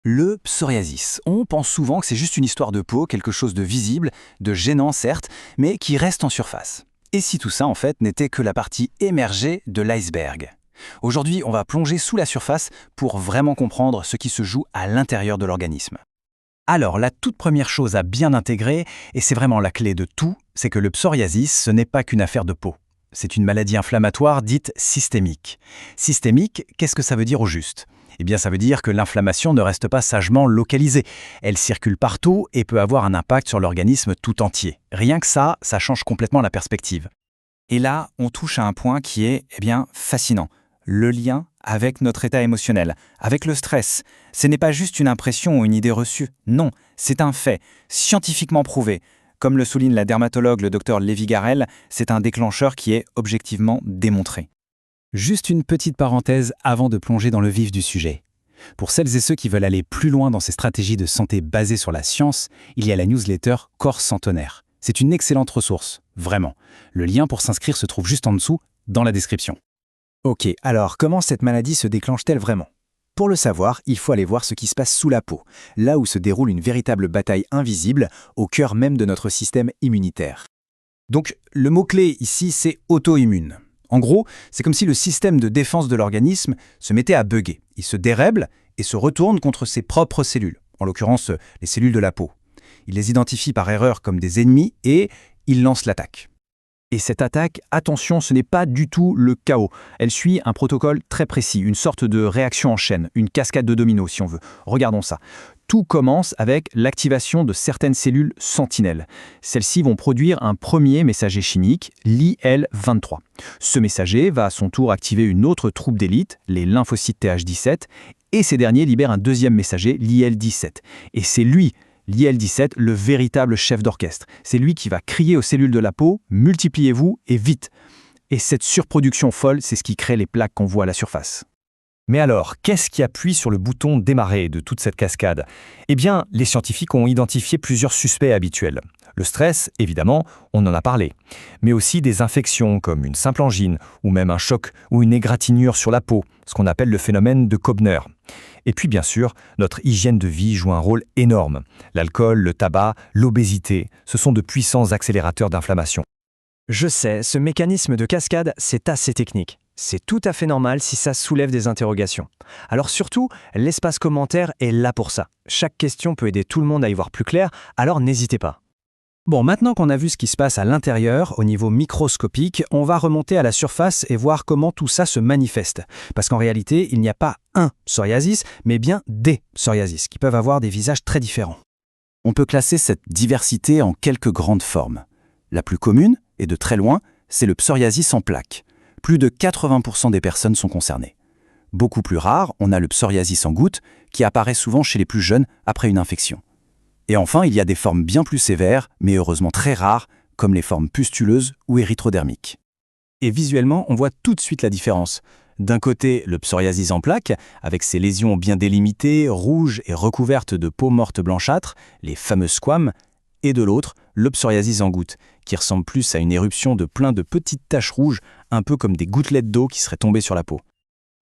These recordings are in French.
Le psoriasis. On pense souvent que c'est juste une histoire de peau, quelque chose de visible, de gênant certes, mais qui reste en surface. Et si tout ça, en fait, n'était que la partie émergée de l'iceberg? Aujourd'hui, on va plonger sous la surface pour vraiment comprendre ce qui se joue à l'intérieur de l'organisme. Alors, la toute première chose à bien intégrer, et c'est vraiment la clé de tout, c'est que le psoriasis, ce n'est pas qu'une affaire de peau. C'est une maladie inflammatoire dite systémique. Systémique, qu'est-ce que ça veut dire au juste? Eh bien, ça veut dire que l'inflammation ne reste pas sagement localisée. Elle circule partout et peut avoir un impact sur l'organisme tout entier. Rien que ça change complètement la perspective. Et là, on touche à un point qui est, fascinant. Le lien avec notre état émotionnel, avec le stress. Ce n'est pas juste une impression ou une idée reçue. Non, c'est un fait, scientifiquement prouvé. Comme le souligne la dermatologue le Dr Lévi Garel, c'est un déclencheur qui est objectivement démontré. Juste une petite parenthèse avant de plonger dans le vif du sujet. Pour celles et ceux qui veulent aller plus loin dans ces stratégies de santé basées sur la science, il y a la newsletter Corps Centenaire. C'est une excellente ressource, vraiment. Le lien pour s'inscrire se trouve juste en dessous, dans la description. Ok, alors comment cette maladie se déclenche-t-elle vraiment? Pour le savoir, il faut aller voir ce qui se passe sous la peau, là où se déroule une véritable bataille invisible, au cœur même de notre système immunitaire. Donc, le mot-clé ici, c'est auto-immune. En gros, c'est comme si le système de défense de l'organisme se mettait à bugger. Il se dérègle et se retourne contre ses propres cellules, en l'occurrence les cellules de la peau. Il les identifie par erreur comme des ennemis et il lance l'attaque. Et cette attaque, attention, ce n'est pas du tout le chaos. Elle suit un protocole très précis, une sorte de réaction en chaîne, une cascade de dominos si on veut. Regardons ça. Tout commence avec l'activation de certaines cellules sentinelles. Celles-ci vont produire un premier messager chimique, l'IL-23. Ce messager va à son tour activer une autre troupe d'élite, les lymphocytes Th17, et ces derniers libèrent un deuxième messager, l'IL-17. Et c'est lui, l'IL-17, le véritable chef d'orchestre. C'est lui qui va crier aux cellules de la peau « multipliez-vous et vite ». Et cette surproduction folle, c'est ce qui crée les plaques qu'on voit à la surface. Mais alors, qu'est-ce qui appuie sur le bouton démarrer de toute cette cascade? Eh bien, les scientifiques ont identifié plusieurs suspects habituels. Le stress, évidemment, on en a parlé. Mais aussi des infections comme une simple angine, ou même un choc ou une égratignure sur la peau, ce qu'on appelle le phénomène de Koebner. Et puis bien sûr, notre hygiène de vie joue un rôle énorme. L'alcool, le tabac, l'obésité, ce sont de puissants accélérateurs d'inflammation. Je sais, ce mécanisme de cascade, c'est assez technique. C'est tout à fait normal si ça soulève des interrogations. Alors surtout, l'espace commentaire est là pour ça. Chaque question peut aider tout le monde à y voir plus clair, alors n'hésitez pas. Bon, maintenant qu'on a vu ce qui se passe à l'intérieur, au niveau microscopique, on va remonter à la surface et voir comment tout ça se manifeste. Parce qu'en réalité, il n'y a pas un psoriasis, mais bien des psoriasis, qui peuvent avoir des visages très différents. On peut classer cette diversité en quelques grandes formes. La plus commune, et de très loin, c'est le psoriasis en plaques. Plus de 80% des personnes sont concernées. Beaucoup plus rare, on a le psoriasis en gouttes, qui apparaît souvent chez les plus jeunes après une infection. Et enfin, il y a des formes bien plus sévères, mais heureusement très rares, comme les formes pustuleuses ou érythrodermiques. Et visuellement, on voit tout de suite la différence. D'un côté, le psoriasis en plaques, avec ses lésions bien délimitées, rouges et recouvertes de peau morte blanchâtre, les fameux squames, et de l'autre, le psoriasis en gouttes, qui ressemble plus à une éruption de plein de petites taches rouges, un peu comme des gouttelettes d'eau qui seraient tombées sur la peau.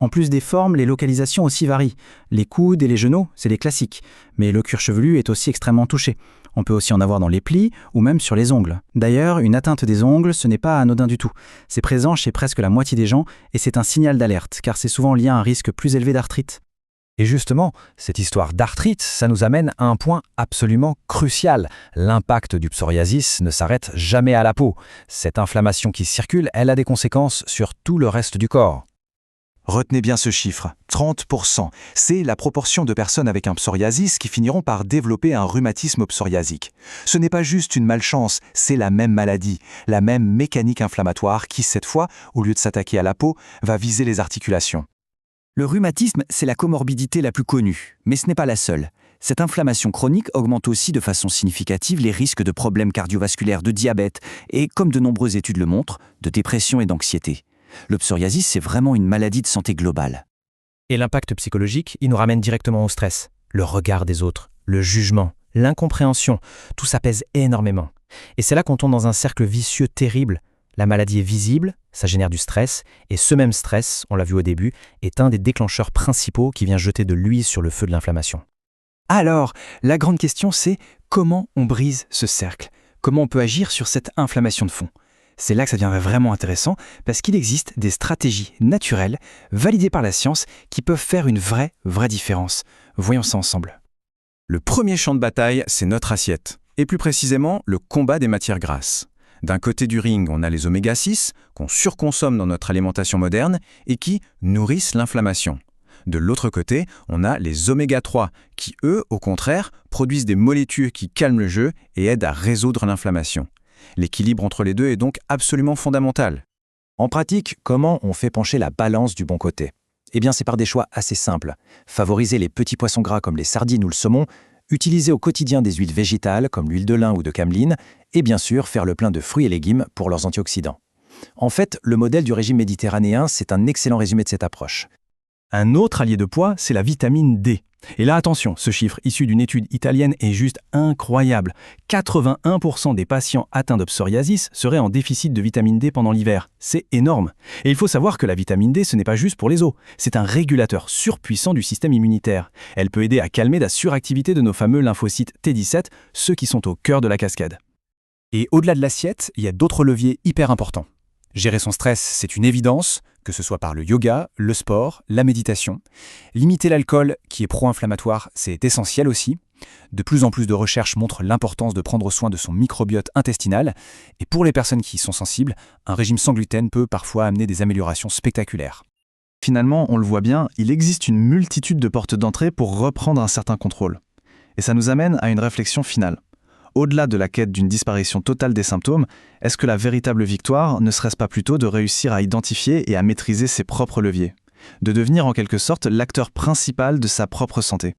En plus des formes, les localisations aussi varient. Les coudes et les genoux, c'est les classiques. Mais le cuir chevelu est aussi extrêmement touché. On peut aussi en avoir dans les plis ou même sur les ongles. D'ailleurs, une atteinte des ongles, ce n'est pas anodin du tout. C'est présent chez presque la moitié des gens et c'est un signal d'alerte, car c'est souvent lié à un risque plus élevé d'arthrite. Et justement, cette histoire d'arthrite, ça nous amène à un point absolument crucial. L'impact du psoriasis ne s'arrête jamais à la peau. Cette inflammation qui circule, elle a des conséquences sur tout le reste du corps. Retenez bien ce chiffre, 30%. C'est la proportion de personnes avec un psoriasis qui finiront par développer un rhumatisme psoriasique. Ce n'est pas juste une malchance, c'est la même maladie, la même mécanique inflammatoire qui, cette fois, au lieu de s'attaquer à la peau, va viser les articulations. Le rhumatisme, c'est la comorbidité la plus connue, mais ce n'est pas la seule. Cette inflammation chronique augmente aussi de façon significative les risques de problèmes cardiovasculaires, de diabète et, comme de nombreuses études le montrent, de dépression et d'anxiété. Le psoriasis, c'est vraiment une maladie de santé globale. Et l'impact psychologique, il nous ramène directement au stress. Le regard des autres, le jugement, l'incompréhension, tout ça pèse énormément. Et c'est là qu'on tombe dans un cercle vicieux terrible. La maladie est visible, ça génère du stress, et ce même stress, on l'a vu au début, est un des déclencheurs principaux qui vient jeter de l'huile sur le feu de l'inflammation. Alors, la grande question c'est comment on brise ce cercle? Comment on peut agir sur cette inflammation de fond? C'est là que ça devient vraiment intéressant parce qu'il existe des stratégies naturelles, validées par la science, qui peuvent faire une vraie différence. Voyons ça ensemble. Le premier champ de bataille, c'est notre assiette, et plus précisément le combat des matières grasses. D'un côté du ring, on a les oméga 6, qu'on surconsomme dans notre alimentation moderne et qui nourrissent l'inflammation. De l'autre côté, on a les oméga 3, qui eux, au contraire, produisent des molécules qui calment le jeu et aident à résoudre l'inflammation. L'équilibre entre les deux est donc absolument fondamental. En pratique, comment on fait pencher la balance du bon côté? Eh bien, c'est par des choix assez simples. Favoriser les petits poissons gras comme les sardines ou le saumon, utiliser au quotidien des huiles végétales comme l'huile de lin ou de cameline, et bien sûr faire le plein de fruits et légumes pour leurs antioxydants. En fait, le modèle du régime méditerranéen, c'est un excellent résumé de cette approche. Un autre allié de poids, c'est la vitamine D. Et là, attention, ce chiffre issu d'une étude italienne est juste incroyable. 81% des patients atteints de psoriasis seraient en déficit de vitamine D pendant l'hiver. C'est énorme. Et il faut savoir que la vitamine D, ce n'est pas juste pour les os. C'est un régulateur surpuissant du système immunitaire. Elle peut aider à calmer la suractivité de nos fameux lymphocytes T17, ceux qui sont au cœur de la cascade. Et au-delà de l'assiette, il y a d'autres leviers hyper importants. Gérer son stress, c'est une évidence, que ce soit par le yoga, le sport, la méditation. Limiter l'alcool, qui est pro-inflammatoire, c'est essentiel aussi. De plus en plus de recherches montrent l'importance de prendre soin de son microbiote intestinal. Et pour les personnes qui y sont sensibles, un régime sans gluten peut parfois amener des améliorations spectaculaires. Finalement, on le voit bien, il existe une multitude de portes d'entrée pour reprendre un certain contrôle. Et ça nous amène à une réflexion finale. Au-delà de la quête d'une disparition totale des symptômes, est-ce que la véritable victoire ne serait-ce pas plutôt de réussir à identifier et à maîtriser ses propres leviers, de devenir en quelque sorte l'acteur principal de sa propre santé?